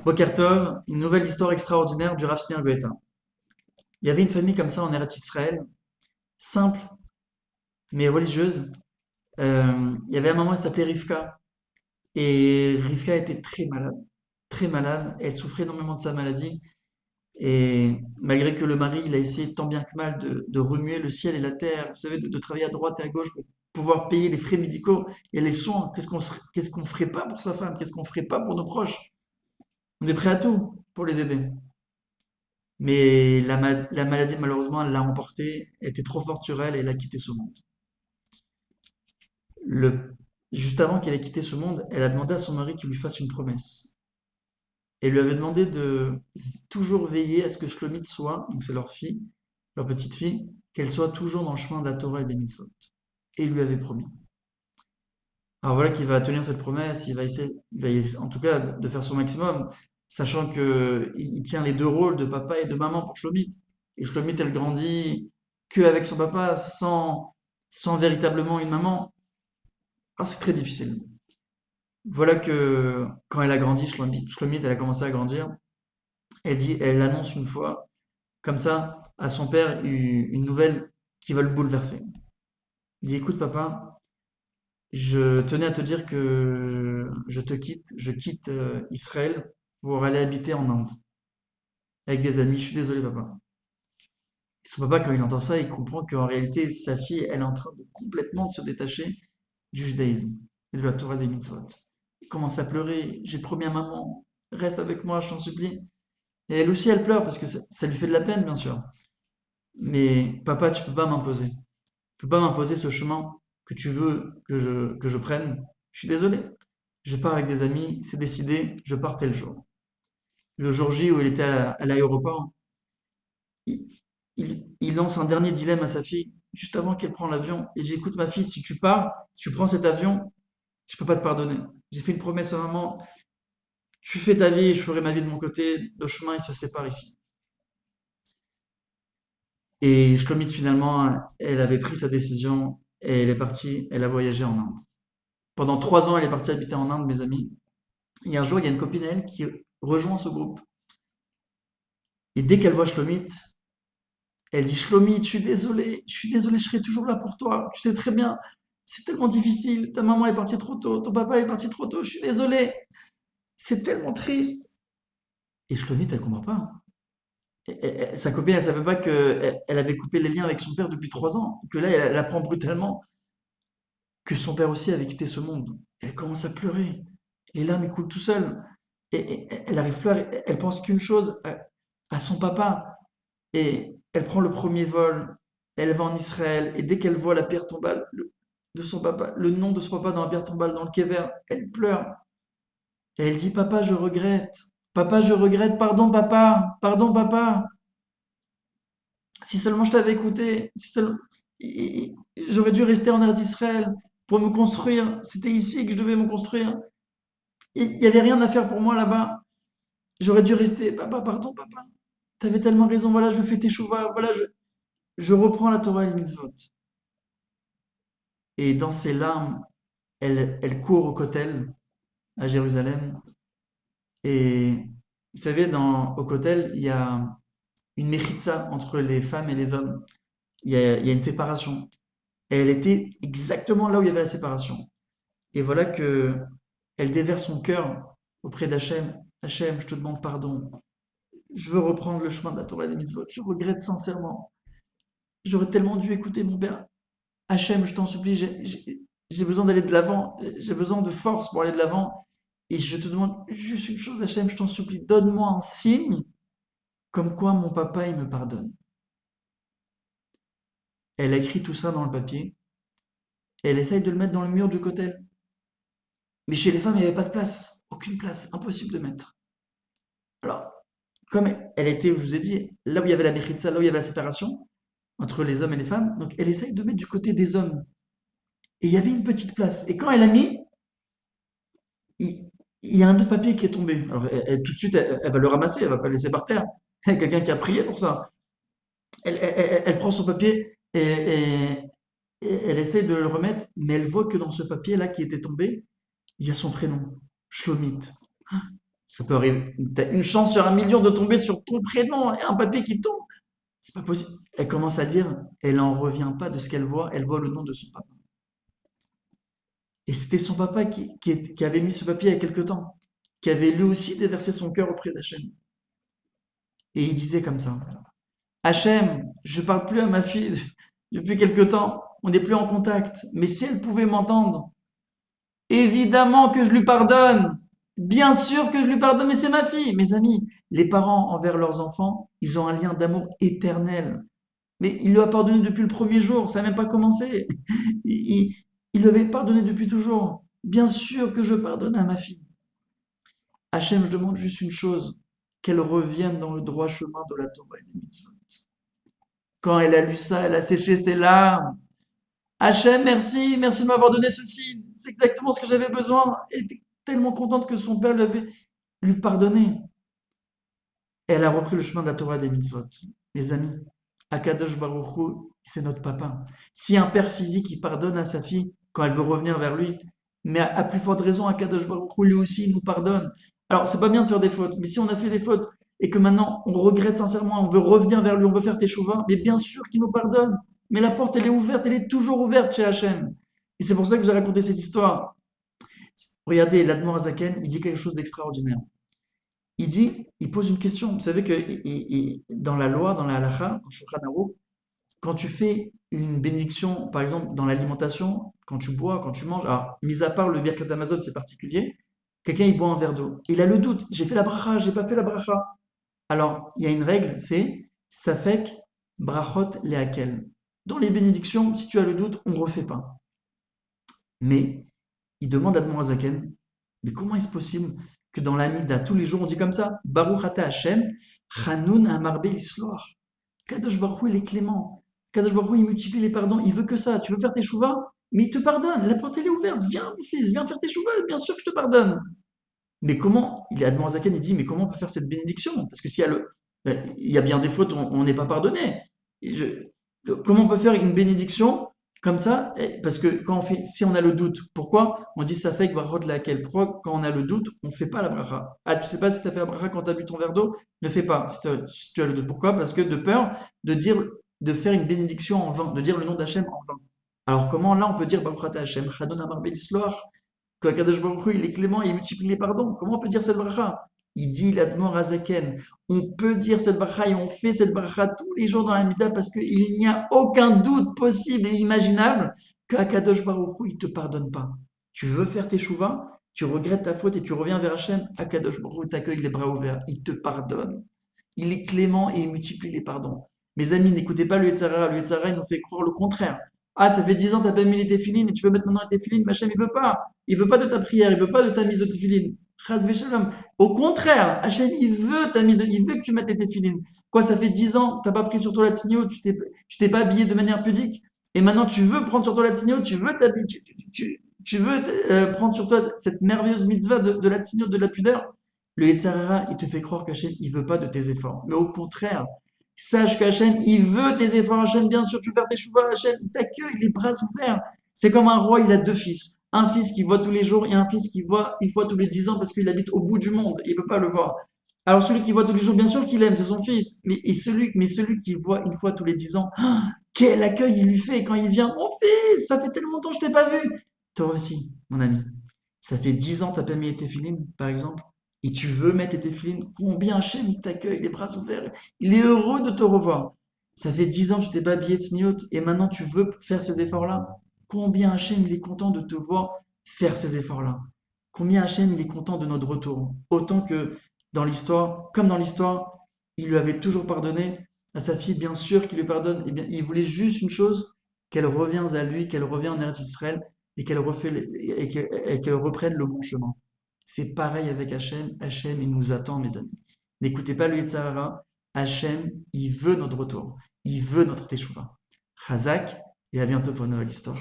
Boker Tov, une nouvelle histoire extraordinaire du Rav Shneur Goïta. Il y avait une famille comme ça en Eretz Israël, simple mais religieuse. Il y avait un maman, elle s'appelait Rivka. Et Rivka était très malade. Très malade. Elle souffrait énormément de sa maladie. Et malgré que le mari, il a essayé tant bien que mal de remuer le ciel et la terre, vous savez, de travailler à droite et à gauche pour pouvoir payer les frais médicaux et les soins. Qu'est-ce qu'on ferait pas pour sa femme? Qu'est-ce qu'on ferait pas pour nos proches? On est prêt à tout pour les aider. Mais la maladie, malheureusement, elle l'a emportée, elle était trop forte sur elle et elle a quitté ce monde. Le... Juste avant qu'elle ait quitté ce monde, elle a demandé à son mari qu'il lui fasse une promesse. Elle lui avait demandé de toujours veiller à ce que Shlomit soit, donc c'est leur fille, leur petite fille, qu'elle soit toujours dans le chemin de la Torah et des mitzvot. Et il lui avait promis. Alors voilà qu'il va tenir cette promesse, en tout cas de faire son maximum, sachant que il tient les deux rôles de papa et de maman pour Shlomit. Et Shlomit, elle grandit que avec son papa, sans véritablement une maman. Ah, c'est très difficile. Voilà que quand elle a grandi, Shlomit, elle a commencé à grandir. Elle annonce une fois, comme ça, à son père, une nouvelle qui va le bouleverser. Il dit, écoute papa, je tenais à te dire que je te quitte, je quitte Israël pour aller habiter en Inde avec des amis. Je suis désolé, papa. Et son papa, quand il entend ça, il comprend qu'en réalité, sa fille, elle est en train de complètement de se détacher du judaïsme et de la Torah des mitzvot. Il commence à pleurer. J'ai promis à maman, reste avec moi, je t'en supplie. Et elle aussi, elle pleure parce que ça lui fait de la peine, bien sûr. Mais papa, tu peux pas m'imposer. Tu peux pas m'imposer ce chemin que tu veux que je prenne. Je suis désolé. Je pars avec des amis, c'est décidé, je pars tel jour. Le jour J où il était à l'aéroport, il, il lance un dernier dilemme à sa fille, juste avant qu'elle prenne l'avion. Et j'ai écoute ma fille, si tu pars, si tu prends cet avion, je peux pas te pardonner. J'ai fait une promesse à maman, tu fais ta vie, je ferai ma vie de mon côté, nos chemins ils se séparent ici. Et Shlomit finalement, elle avait pris sa décision et elle est partie, elle a voyagé en Inde. Pendant 3 ans, elle est partie habiter en Inde, mes amis. Et un jour, il y a une copine à elle qui rejoint ce groupe. Et dès qu'elle voit Shlomit, elle dit Shlomit, je suis désolée, je serai toujours là pour toi. Tu sais très bien, c'est tellement difficile. Ta maman est partie trop tôt, ton papa est parti trop tôt, je suis désolée. C'est tellement triste. Et Shlomit, elle comprend pas. Sa copine, elle savait pas qu'elle elle avait coupé les liens avec son père depuis 3 ans. Que là, elle apprend brutalement que son père aussi avait quitté ce monde. Elle commence à pleurer. Les larmes elles coulent tout seul. Et elle arrive plus elle pense qu'une chose, à son papa. Et elle prend le premier vol, elle va en Israël, et dès qu'elle voit la pierre tombale de son papa, le nom de son papa dans la pierre tombale, dans le kéver, elle pleure. Et elle dit, papa, je regrette. Papa, je regrette. Pardon, papa. Pardon, papa. Si seulement je t'avais écouté, si seulement... J'aurais dû rester en air d'Israël pour me construire. C'était ici que je devais me construire. Il n'y avait rien à faire pour moi là-bas. J'aurais dû rester. Papa, pardon, papa. T'avais tellement raison. Voilà, je fais tes chouvas. Voilà, je reprends la Torah et les mitzvot. Et dans ses larmes, elle court au Kotel à Jérusalem. Et vous savez, au Kotel, il y a une méchitza entre les femmes et les hommes. Il y a une séparation. Et elle était exactement là où il y avait la séparation. Et voilà que elle déverse son cœur auprès d'Hachem. Hachem, je te demande pardon. Je veux reprendre le chemin de la Torah et des mitzvot. Je regrette sincèrement. J'aurais tellement dû écouter mon père. Hachem, je t'en supplie, j'ai besoin d'aller de l'avant. J'ai besoin de force pour aller de l'avant. Et je te demande juste une chose, Hachem, je t'en supplie, donne-moi un signe comme quoi mon papa, il me pardonne. Elle a écrit tout ça dans le papier et elle essaye de le mettre dans le mur du cotel. Mais chez les femmes, il n'y avait pas de place. Aucune place. Impossible de mettre. Alors, comme elle était, je vous ai dit, là où il y avait la méchitza, là où il y avait la séparation entre les hommes et les femmes, donc elle essaye de mettre du côté des hommes. Et il y avait une petite place. Et quand elle a mis, il, il y a un autre papier qui est tombé. Alors, tout de suite, elle va le ramasser, elle va pas le laisser par terre. Il y a quelqu'un qui a prié pour ça. Elle prend son papier et elle essaie de le remettre, mais elle voit que dans ce papier-là qui était tombé, il y a son prénom, Shlomit. Ça peut arriver. Tu as une chance sur un million de tomber sur ton prénom et un papier qui tombe. C'est pas possible. Elle commence à lire, elle n'en revient pas de ce qu'elle voit, elle voit le nom de son papa. Et c'était son papa qui avait mis ce papier il y a quelque temps, qui avait lui aussi déversé son cœur auprès d'Hachem. Et il disait comme ça, Hachem, je parle plus à ma fille depuis quelque temps, on n'est plus en contact, mais si elle pouvait m'entendre, évidemment que je lui pardonne. Bien sûr que je lui pardonne, mais c'est ma fille. Mes amis, les parents envers leurs enfants, ils ont un lien d'amour éternel. Mais il lui a pardonné depuis le premier jour, ça n'a même pas commencé. Il lui avait pardonné depuis toujours. Bien sûr que je pardonne à ma fille. Hachem, je demande juste une chose, qu'elle revienne dans le droit chemin de la Torah et des mitzvot. Quand elle a lu ça, elle a séché ses larmes. Hachem, merci, merci de m'avoir donné ceci. C'est exactement ce que j'avais besoin. Elle était tellement contente que son père lui pardonné. Elle a repris le chemin de la Torah et des mitzvot. Les amis, Akadosh Baruch Hu, c'est notre papa. Si un père physique, il pardonne à sa fille quand elle veut revenir vers lui, mais à plus forte raison, Akadosh Baruch Hu, lui aussi, il nous pardonne. Alors, c'est pas bien de faire des fautes, mais si on a fait des fautes et que maintenant on regrette sincèrement, on veut revenir vers lui, on veut faire teshuva, mais bien sûr qu'il nous pardonne. Mais la porte, elle est ouverte, elle est toujours ouverte chez Hachem. Et c'est pour ça que je vous ai raconté cette histoire. Regardez, l'Admor Azaken, il dit quelque chose d'extraordinaire. Il dit, il pose une question. Vous savez que dans la loi, dans la halakha, dans Shulchan Aruch, quand tu fais une bénédiction, par exemple dans l'alimentation, quand tu bois, quand tu manges, alors, mis à part le Birkat Hamazon, c'est particulier, quelqu'un il boit un verre d'eau. Il a le doute, j'ai fait la bracha, j'ai pas fait la bracha. Alors, il y a une règle, c'est Safek Brachot Leakel. Dans les bénédictions, si tu as le doute, on ne refait pas. Mais il demande à Admor Hazaken, mais comment est-ce possible que dans l'Amida, tous les jours, on dit comme ça, Baruch Ata Hashem, Hanun Amarbe Isloar. Kadosh Baruch Hu, il est clément. Kadosh Baruch Hu, il multiplie les pardons. Il veut que ça. Tu veux faire tes chouvas, mais il te pardonne. La porte, elle est ouverte. Viens, mon fils, viens faire tes chouvas. Bien sûr que je te pardonne. Mais comment, il est Admor Zaken, il dit, mais comment on peut faire cette bénédiction? Parce que s'il y a il y a bien des fautes, on n'est pas pardonné. Comment on peut faire une bénédiction comme ça? Parce que quand on fait, si on a le doute, pourquoi? On dit ça fait que brachot laquelle. Pourquoi quand on a le doute, on ne fait pas la bracha? Ah, tu sais pas si tu as fait la bracha quand tu as bu ton verre d'eau? Ne fais pas si tu as le doute. Pourquoi? Parce que de peur de dire, de faire une bénédiction en vain, de dire le nom d'Hachem en vain. Alors comment là on peut dire Baruch Ata Hashem, Chadon Amar Belisloach, que Kadosh Baruch Hu, il est clément et il multiplie les pardons. Comment on peut dire cette bracha? Il dit l'Admor Azaken. On peut dire cette bracha et on fait cette bracha tous les jours dans la Mida parce qu'il n'y a aucun doute possible et imaginable qu'Akadosh Baruch Hu, il ne te pardonne pas. Tu veux faire tes chouvas, tu regrettes ta faute et tu reviens vers Hachem, Akadosh Baruch Hu t'accueille les bras ouverts, il te pardonne. Il est clément et il multiplie les pardons. Mes amis, n'écoutez pas le Yetzirah. Le Yetzirah, il nous fait croire le contraire. Ah, ça fait 10 ans que tu n'as pas mis les téfilines et tu veux mettre maintenant les téfilines. Mais Hachem, il veut pas. Il veut pas de ta prière, il veut pas de ta mise de téfilines. Chas v'shalom. Au contraire, Hachem, il veut ta mise il veut que tu mettes les téfilines. Quoi, ça fait 10 ans que tu n'as pas pris sur toi la tigno, tu t'es pas habillé de manière pudique. Et maintenant, tu veux prendre sur toi la tigno, tu veux t'habiller, tu veux prendre sur toi cette merveilleuse mitzvah de la tigno, de la pudeur. Le Yetzirah, il te fait croire qu'Hachem, il veut pas de tes efforts. Mais au contraire, sache qu'Hachem, il veut tes efforts. Hachem, bien sûr, tu veux faire tes chouvas. Hachem, il t'accueille, les bras ouverts. C'est comme un roi, il a deux fils. Un fils qui voit tous les jours et un fils qui voit une fois tous les 10 ans parce qu'il habite au bout du monde. Il ne peut pas le voir. Alors celui qui voit tous les jours, bien sûr qu'il aime, c'est son fils. Mais celui qui voit une fois tous les 10 ans, ah, quel accueil il lui fait quand il vient. Mon fils, ça fait tellement longtemps que je t'ai pas vu. Toi aussi, mon ami. Ça fait 10 ans que tu n'as pas mis tes filines, par exemple, et tu veux mettre tes filines, combien Hachem il t'accueille, les bras ouverts, il est heureux de te revoir. Ça fait 10 ans que tu t'es pas habillé de sniout, et maintenant tu veux faire ces efforts-là. Combien Hachem il est content de te voir faire ces efforts-là. Combien Hachem il est content de notre retour. Autant que dans l'histoire, comme dans l'histoire, il lui avait toujours pardonné à sa fille, bien sûr qu'il lui pardonne, et bien il voulait juste une chose, qu'elle revienne à lui, qu'elle revienne en Eretz Israël, et qu'elle reprenne le bon chemin. C'est pareil avec Hachem. Hachem, il nous attend, mes amis. N'écoutez pas le Yetzirah. Hachem, il veut notre retour. Il veut notre teshuva. Chazak, et à bientôt pour une nouvelle histoire.